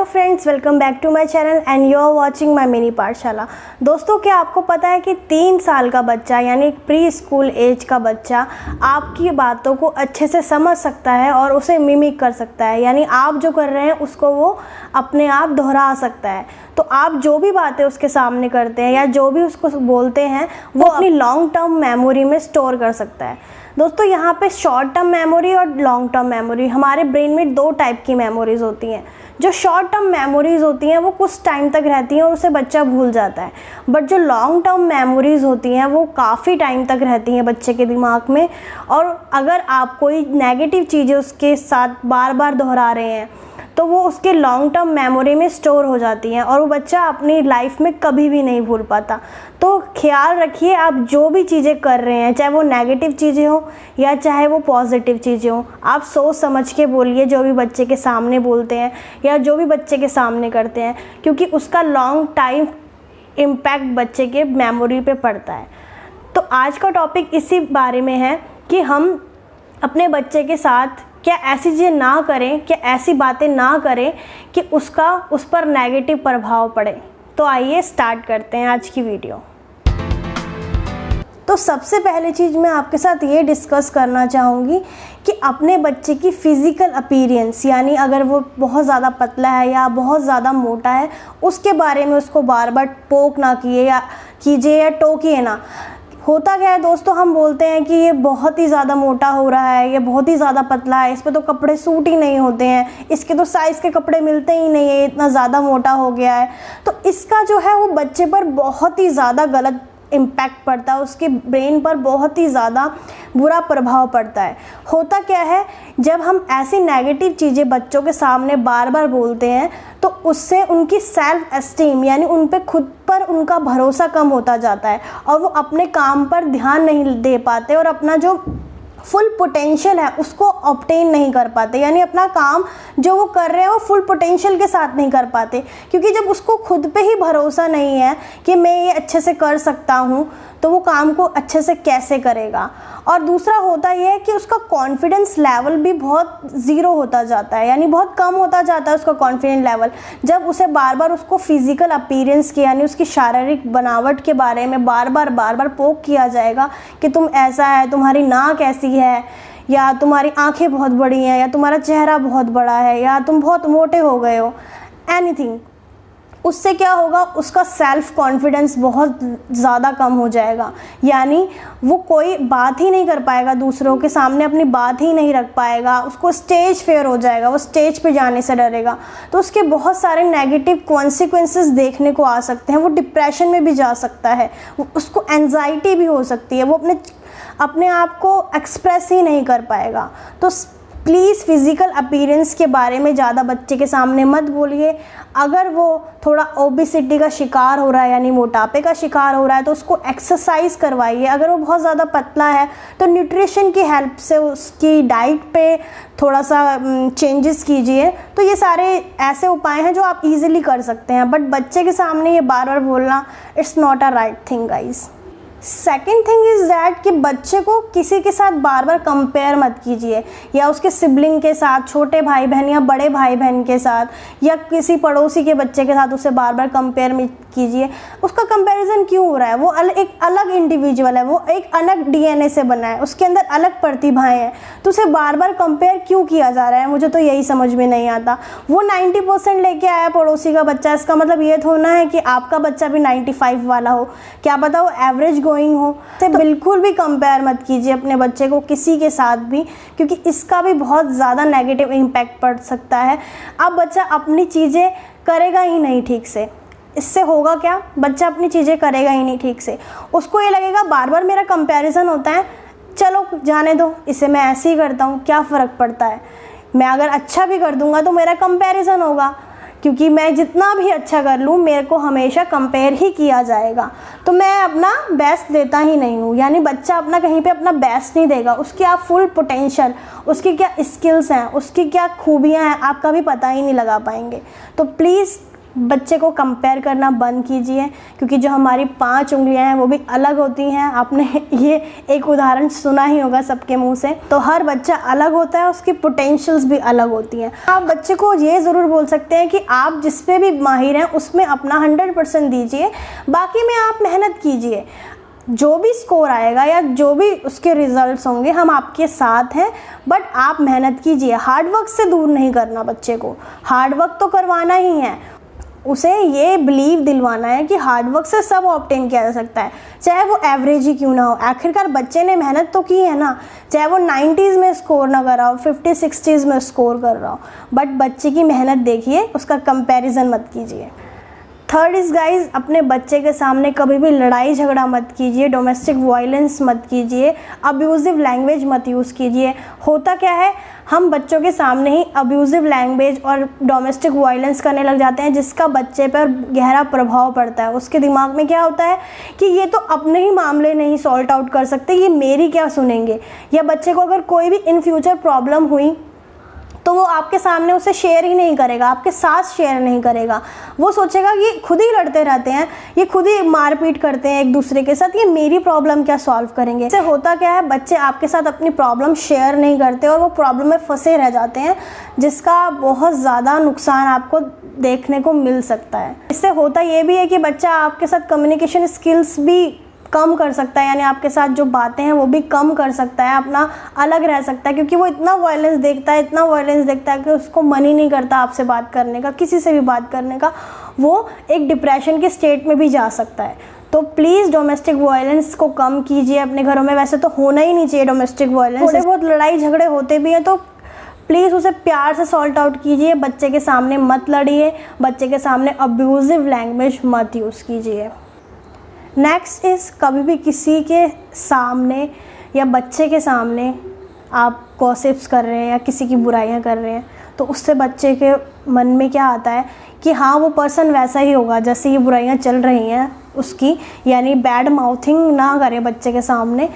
Friends, welcome back to my channel and you are watching my mini Pathshala. दोस्तों, क्या आपको पता है कि 3 साल का बच्चा यानी प्री स्कूल एज का बच्चा आपकी बातों को अच्छे से समझ सकता है और उसे मिमिक कर सकता है, यानी आप जो कर रहे हैं उसको वो अपने आप दोहरा सकता है। तो आप जो भी बातें उसके सामने करते हैं या जो भी उसको बोलते हैं वो अपनी लॉन्ग टर्म मेमोरी में स्टोर कर सकता है। दोस्तों, यहाँ पे शॉर्ट टर्म मेमोरी और लॉन्ग टर्म मेमोरी, हमारे ब्रेन में 2 टाइप की मेमोरीज होती हैं। जो शॉर्ट टर्म मेमोरीज होती हैं वो कुछ टाइम तक रहती हैं और उसे बच्चा भूल जाता है, बट जो लॉन्ग टर्म मेमोरीज होती हैं वो काफ़ी टाइम तक रहती हैं बच्चे के दिमाग में। और अगर आप कोई नेगेटिव चीज़ें उसके साथ बार बार दोहरा रहे हैं तो वो उसके लॉन्ग टर्म मेमोरी में स्टोर हो जाती हैं और वो बच्चा अपनी लाइफ में कभी भी नहीं भूल पाता। तो ख्याल रखिए, आप जो भी चीज़ें कर रहे हैं, चाहे वो नेगेटिव चीज़ें हो या चाहे वो पॉजिटिव चीज़ें हो, आप सोच समझ के बोलिए जो भी बच्चे के सामने बोलते हैं या जो भी बच्चे के सामने करते हैं, क्योंकि उसका लॉन्ग टाइम इम्पैक्ट बच्चे के मेमोरी पे पड़ता है। तो आज का टॉपिक इसी बारे में है कि हम अपने बच्चे के साथ क्या ऐसी चीज़ें ना करें, क्या ऐसी बातें ना करें कि उसका उस पर नेगेटिव प्रभाव पड़े। तो आइए स्टार्ट करते हैं आज की वीडियो। तो सबसे पहली चीज़ मैं आपके साथ ये डिस्कस करना चाहूँगी कि अपने बच्चे की फ़िज़िकल अपीयरेंस, यानी अगर वो बहुत ज़्यादा पतला है या बहुत ज़्यादा मोटा है, उसके बारे में उसको बार बार पोक ना कीजिए या टोकिए ना। होता क्या है दोस्तों, हम बोलते हैं कि ये बहुत ही ज़्यादा मोटा हो रहा है, ये बहुत ही ज़्यादा पतला है, इस पर तो कपड़े सूट ही नहीं होते हैं, इसके तो साइज़ के कपड़े मिलते ही नहीं है, इतना ज़्यादा मोटा हो गया है। तो इसका जो है वो बच्चे पर बहुत ही ज़्यादा गलत इम्पैक्ट पड़ता है, उसके ब्रेन पर बहुत ही ज़्यादा बुरा प्रभाव पड़ता है। होता क्या है, जब हम ऐसी नेगेटिव चीज़ें बच्चों के सामने बार बार बोलते हैं तो उससे उनकी सेल्फ एस्टीम यानी उन पे खुद पर उनका भरोसा कम होता जाता है और वो अपने काम पर ध्यान नहीं दे पाते और अपना जो फुल पोटेंशियल है उसको ऑब्टेन नहीं कर पाते, यानी अपना काम जो वो कर रहे हैं वो फुल पोटेंशियल के साथ नहीं कर पाते, क्योंकि जब उसको खुद पे ही भरोसा नहीं है कि मैं ये अच्छे से कर सकता हूँ तो वो काम को अच्छे से कैसे करेगा। और दूसरा होता यह है कि उसका कॉन्फिडेंस लेवल भी बहुत ज़ीरो होता जाता है, यानी बहुत कम होता जाता है उसका कॉन्फिडेंस लेवल। जब उसे बार बार उसको फिज़िकल अपीयरेंस की यानी उसकी शारीरिक बनावट के बारे में बार बार पोक किया जाएगा कि तुम ऐसा है, तुम्हारी नाक ऐसी है, या तुम्हारी आंखें बहुत बड़ी हैं, या तुम्हारा चेहरा बहुत बड़ा है, या तुम बहुत मोटे हो गए हो, एनीथिंग, उससे क्या होगा, उसका सेल्फ कॉन्फिडेंस बहुत ज़्यादा कम हो जाएगा, यानी वो कोई बात ही नहीं कर पाएगा, दूसरों के सामने अपनी बात ही नहीं रख पाएगा, उसको स्टेज फेयर हो जाएगा, वो स्टेज पे जाने से डरेगा। तो उसके बहुत सारे नेगेटिव कॉन्सिक्वेंसेस देखने को आ सकते हैं, वो डिप्रेशन में भी जा सकता है, उसको एंजाइटी भी हो सकती है, वो अपने आप को एक्सप्रेस ही नहीं कर पाएगा। तो प्लीज़ फिज़िकल अपीयरेंस के बारे में ज़्यादा बच्चे के सामने मत बोलिए। अगर वो थोड़ा ओबेसिटी का शिकार हो रहा है यानी मोटापे का शिकार हो रहा है तो उसको एक्सरसाइज करवाइए। अगर वो बहुत ज़्यादा पतला है तो न्यूट्रिशन की हेल्प से उसकी डाइट पे थोड़ा सा चेंजेस कीजिए। तो ये सारे ऐसे उपाय हैं जो आप इजीली कर सकते हैं, बट बच्चे के सामने ये बार बार बोलना it's not a right thing guys. Second thing is that कि बच्चे को किसी के साथ बार बार कंपेयर मत कीजिए, या उसके सिबलिंग के साथ, छोटे भाई बहन या बड़े भाई बहन के साथ, या किसी पड़ोसी के बच्चे के साथ उसे बार बार कंपेयर मत कीजिए। उसका कंपैरिजन क्यों हो रहा है? वो एक अलग इंडिविजुअल है, वो एक अलग डीएनए से बना है, उसके अंदर अलग प्रतिभाएं हैं, तो उसे बार बार कंपेयर क्यों किया जा रहा है? मुझे तो यही समझ में नहीं आता। वो 90% लेके आया पड़ोसी का बच्चा, इसका मतलब ये थोड़ा है कि आपका बच्चा भी 95 वाला हो, क्या पता वो एवरेज गोइंग हो। तो बिल्कुल भी कंपेयर मत कीजिए अपने बच्चे को किसी के साथ भी, क्योंकि इसका भी बहुत ज़्यादा नेगेटिव इम्पैक्ट पड़ सकता है। अब बच्चा अपनी चीज़ें करेगा ही नहीं ठीक से, इससे होगा क्या, बच्चा अपनी चीज़ें करेगा ही नहीं ठीक से, उसको ये लगेगा बार बार मेरा कंपैरिजन होता है, चलो जाने दो, इसे मैं ऐसे ही करता हूँ, क्या फ़र्क पड़ता है, मैं अगर अच्छा भी कर दूँगा तो मेरा कंपैरिजन होगा, क्योंकि मैं जितना भी अच्छा कर लूँ मेरे को हमेशा कंपेयर ही किया जाएगा, तो मैं अपना बेस्ट देता ही नहीं हूँ। यानी बच्चा अपना कहीं पे अपना बेस्ट नहीं देगा, उसकी आप फुल पोटेंशियल, उसकी क्या स्किल्स हैं, उसकी क्या खूबियाँ हैं, आप कभी पता ही नहीं लगा पाएंगे। तो प्लीज़ बच्चे को कंपेयर करना बंद कीजिए, क्योंकि जो हमारी 5 उंगलियां हैं वो भी अलग होती हैं। आपने ये एक उदाहरण सुना ही होगा सबके मुंह से। तो हर बच्चा अलग होता है, उसकी पोटेंशियल्स भी अलग होती हैं। आप बच्चे को ये ज़रूर बोल सकते हैं कि आप जिस पे भी माहिर हैं उसमें अपना 100% दीजिए, बाकी में आप मेहनत कीजिए। जो भी स्कोर आएगा या जो भी उसके रिजल्ट्स होंगे हम आपके साथ हैं, बट आप मेहनत कीजिए। हार्ड वर्क से दूर नहीं करना बच्चे को, हार्ड वर्क तो करवाना ही है। उसे ये बिलीव दिलवाना है कि हार्ड वर्क से सब ऑब्टेन किया जा सकता है, चाहे वो एवरेज ही क्यों ना हो। आखिरकार बच्चे ने मेहनत तो की है ना, चाहे वो 90s में स्कोर ना कर रहा हो, 50-60s में स्कोर कर रहा हो, बट बच्चे की मेहनत देखिए, उसका कंपैरिजन मत कीजिए। थर्ड इज़ गाइज, अपने बच्चे के सामने कभी भी लड़ाई झगड़ा मत कीजिए, डोमेस्टिक वायलेंस मत कीजिए, अब्यूज़िव लैंग्वेज मत यूज़ कीजिए। होता क्या है, हम बच्चों के सामने ही अब्यूज़िव लैंग्वेज और डोमेस्टिक वायलेंस करने लग जाते हैं, जिसका बच्चे पर गहरा प्रभाव पड़ता है। उसके दिमाग में क्या होता है कि ये तो अपने ही मामले नहीं सॉल्ट आउट कर सकते, ये मेरी क्या सुनेंगे। या बच्चे को अगर कोई भी इन फ्यूचर प्रॉब्लम हुई तो वो आपके सामने उसे शेयर ही नहीं करेगा, आपके साथ शेयर नहीं करेगा। वो सोचेगा ये खुद ही लड़ते रहते हैं, ये खुद ही मारपीट करते हैं एक दूसरे के साथ, ये मेरी प्रॉब्लम क्या सॉल्व करेंगे। इससे होता क्या है, बच्चे आपके साथ अपनी प्रॉब्लम शेयर नहीं करते और वो प्रॉब्लम में फंसे रह जाते हैं, जिसका बहुत ज़्यादा नुकसान आपको देखने को मिल सकता है। इससे होता ये भी है कि बच्चा आपके साथ कम्युनिकेशन स्किल्स भी कम कर सकता है, यानी आपके साथ जो बातें हैं वो भी कम कर सकता है, अपना अलग रह सकता है, क्योंकि वो इतना वायलेंस देखता है, इतना वायलेंस देखता है कि उसको मन ही नहीं करता आपसे बात करने का, किसी से भी बात करने का। वो एक डिप्रेशन के स्टेट में भी जा सकता है। तो प्लीज़ डोमेस्टिक वायलेंस को कम कीजिए अपने घरों में। वैसे तो होना ही नहीं चाहिए डोमेस्टिक वायलेंस, थोड़े बहुत लड़ाई झगड़े होते भी हैं तो प्लीज़ उसे प्यार से सॉल्ट आउट कीजिए। बच्चे के सामने मत लड़िए, बच्चे के सामने अब्यूज़िव लैंग्वेज मत यूज़ कीजिए। नेक्स्ट इज़, कभी भी किसी के सामने या बच्चे के सामने आप गॉसिप्स कर रहे हैं या किसी की बुराइयां कर रहे हैं, तो उससे बच्चे के मन में क्या आता है कि हाँ वो पर्सन वैसा ही होगा जैसे ये बुराइयां चल रही हैं उसकी, यानी बैड माउथिंग ना करें बच्चे के सामने।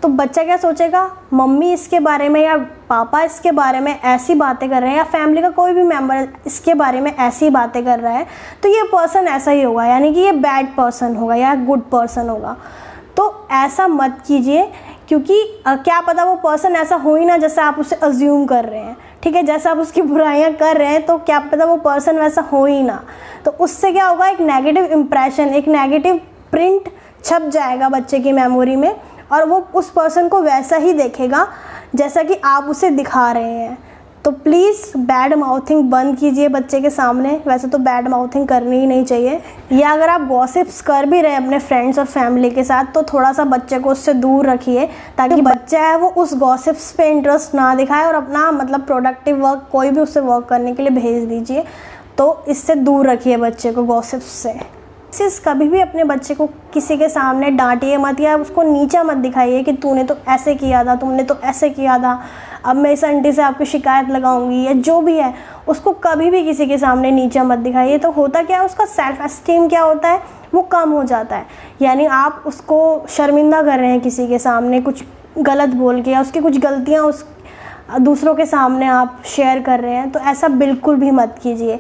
तो बच्चा क्या सोचेगा, मम्मी इसके बारे में या पापा इसके बारे में ऐसी बातें कर रहे हैं, या फैमिली का कोई भी मेंबर इसके बारे में ऐसी बातें कर रहा है, तो ये पर्सन ऐसा ही होगा, यानी कि ये बैड पर्सन होगा या गुड पर्सन होगा। तो ऐसा मत कीजिए, क्योंकि क्या पता वो पर्सन ऐसा हो ही ना जैसा आप उसे अज्यूम कर रहे हैं, ठीक है। जैसा आप उसकी बुराइयां कर रहे हैं तो क्या पता वो पर्सन वैसा हो ही ना। तो उससे क्या होगा, एक नेगेटिव इम्प्रेशन, एक नेगेटिव प्रिंट छप जाएगा बच्चे की मेमोरी में, और वो उस पर्सन को वैसा ही देखेगा जैसा कि आप उसे दिखा रहे हैं। तो प्लीज़ बैड माउथिंग बंद कीजिए बच्चे के सामने। वैसे तो बैड माउथिंग करनी ही नहीं चाहिए। या अगर आप गॉसिप्स कर भी रहे हैं अपने फ्रेंड्स और फैमिली के साथ, तो थोड़ा सा बच्चे को उससे दूर रखिए, ताकि बच्चा है वो उस गॉसिप्स पे इंटरेस्ट ना दिखाए और अपना मतलब प्रोडक्टिव वर्क कोई भी उससे वर्क करने के लिए भेज दीजिए। तो इससे दूर रखिए बच्चे को गॉसिप्स से। कभी भी अपने बच्चे को किसी के सामने डांटिए मत, या उसको नीचा मत दिखाइए कि तूने तो ऐसे किया था, तुमने तो ऐसे किया था, अब मैं इस आंटी से आपकी शिकायत लगाऊंगी, या जो भी है उसको कभी भी किसी के सामने नीचा मत दिखाइए। तो होता क्या है, उसका सेल्फ एस्टीम क्या होता है, वो कम हो जाता है। यानी आप उसको शर्मिंदा कर रहे हैं किसी के सामने कुछ गलत बोल के, या उसकी कुछ गलतियाँ उस दूसरों के सामने आप शेयर कर रहे हैं, तो ऐसा बिल्कुल भी मत कीजिए।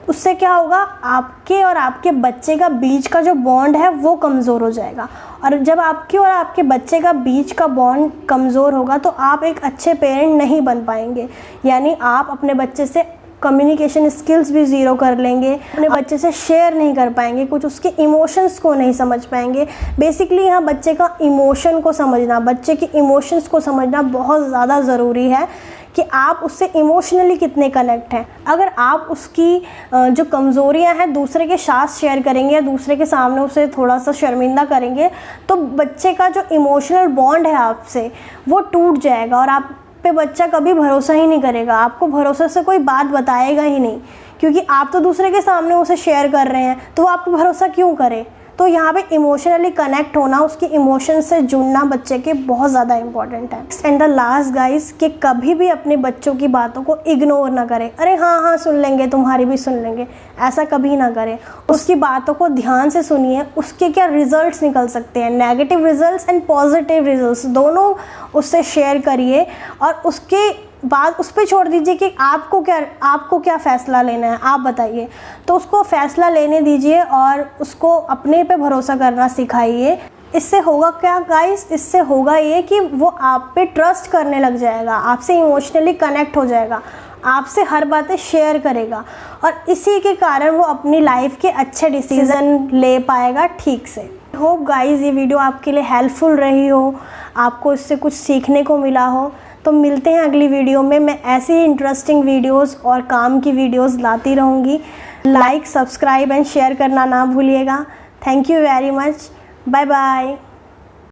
उससे क्या होगा, आपके और आपके बच्चे का बीच का जो बॉन्ड है वो कमज़ोर हो जाएगा, और जब आपके और आपके बच्चे का बीच का बॉन्ड कमज़ोर होगा तो आप एक अच्छे पेरेंट नहीं बन पाएंगे। यानी आप अपने बच्चे से कम्युनिकेशन स्किल्स भी ज़ीरो कर लेंगे, अपने बच्चे से शेयर नहीं कर पाएंगे, कुछ उसके इमोशंस को नहीं समझ पाएंगे। बेसिकली यहाँ बच्चे का इमोशन को समझना, बच्चे के इमोशंस को समझना बहुत ज़्यादा ज़रूरी है कि आप उससे इमोशनली कितने कनेक्ट हैं। अगर आप उसकी जो कमज़ोरियां हैं दूसरे के साथ शेयर करेंगे या दूसरे के सामने उसे थोड़ा सा शर्मिंदा करेंगे, तो बच्चे का जो इमोशनल बॉन्ड है आपसे वो टूट जाएगा, और आप पे बच्चा कभी भरोसा ही नहीं करेगा, आपको भरोसे से कोई बात बताएगा ही नहीं, क्योंकि आप तो दूसरे के सामने उसे शेयर कर रहे हैं, तो वो आपको भरोसा क्यों करे। तो यहाँ पे इमोशनली कनेक्ट होना, उसके इमोशन से जुड़ना बच्चे के बहुत ज़्यादा इंपॉर्टेंट है। एंड द लास्ट गाइस, कि कभी भी अपने बच्चों की बातों को इग्नोर ना करें। अरे हाँ सुन लेंगे, तुम्हारी भी सुन लेंगे, ऐसा कभी ना करें। उसकी बातों को ध्यान से सुनिए, उसके क्या रिजल्ट्स निकल सकते हैं, negative results and positive results दोनों उससे शेयर करिए, और उसके बात उस पर छोड़ दीजिए कि आपको क्या फ़ैसला लेना है, आप बताइए। तो उसको फ़ैसला लेने दीजिए और उसको अपने पे भरोसा करना सिखाइए। इससे होगा क्या गाइस, इससे होगा ये कि वो आप पे ट्रस्ट करने लग जाएगा, आपसे इमोशनली कनेक्ट हो जाएगा, आपसे हर बातें शेयर करेगा और इसी के कारण वो अपनी लाइफ के अच्छे डिसीज़न ले पाएगा ठीक से। होप गाइस ये वीडियो आपके लिए हेल्पफुल रही हो, आपको इससे कुछ सीखने को मिला हो। तो मिलते हैं अगली वीडियो में। मैं ऐसी ही इंटरेस्टिंग वीडियोस और काम की वीडियोस लाती रहूँगी। लाइक, सब्सक्राइब एंड शेयर करना ना भूलिएगा। Thank you very much. Bye bye.